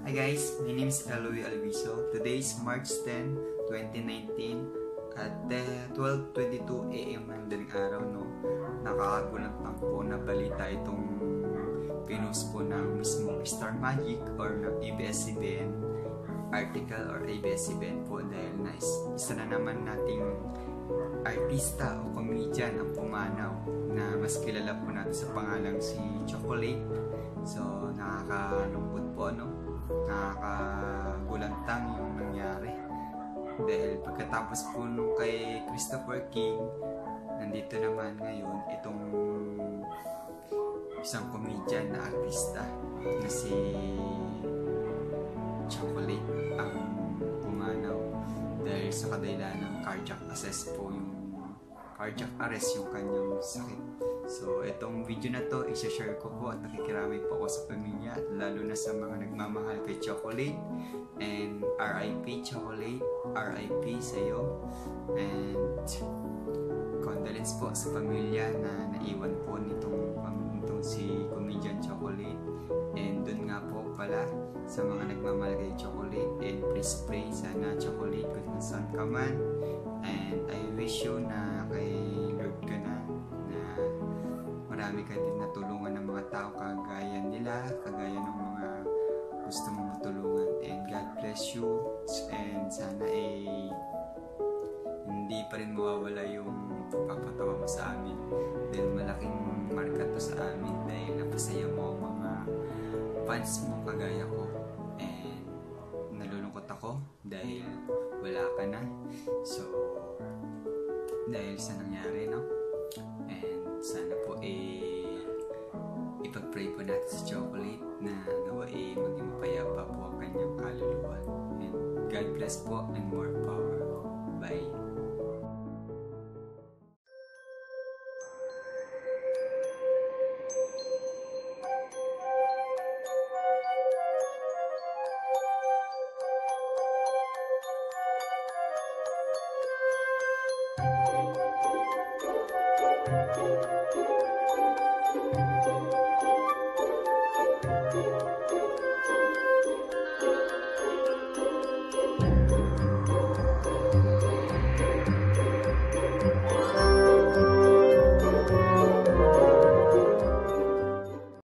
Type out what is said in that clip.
Hi guys, my name is Eloy Alviso. Today is March 10, 2019 at 12:22 AM ng daling araw, no? Nakakagulat lang po na balita itong pinost po ng mismo Star Magic or ng ABS-CBN article or ABS-CBN po dahil na isa na naman nating artista o comedian ang pumanaw na mas kilala po natin sa pangalang si Chocolate. So nakakalungkot po, no? Nakakagulantang yung nangyari dahil pagkatapos po nung kay Christopher King, nandito naman ngayon itong isang comedian na artista na si Chocolate ang pumanaw dahil sa kadahilan ng cardiac arrest yung kanyang sakit. So, itong video na to, isa-share ko po at nakikiramay po ako sa pamilya at lalo na sa mga nagmamahal kay Chocolate. And RIP Chocolate, RIP sa'yo. And condolence po sa pamilya na naiwan po nitong si comedian Chocolate. And dun nga po pala sa mga nagmamahal kay Chocolate, and please pray sana Chocolate kung saan ka man. And I wish you na kay Lord ka na marami ka din natulungan ng mga tao kagaya nila, kagaya ng mga gusto mong matulungan. And God bless you, and sana hindi pa rin mawawala yung pagpapatawa mo sa amin dahil malaking marka to sa amin dahil napasaya mo ang mga fans mo kagaya ko. And nalulungkot ako dahil wala ka na, so dahil sa nangyari, no? And sana po ipag-pray po natin sa Chocolate na nawa maging mapayapa po ang kanyang kaluluwa. And God bless po and more power. Bye.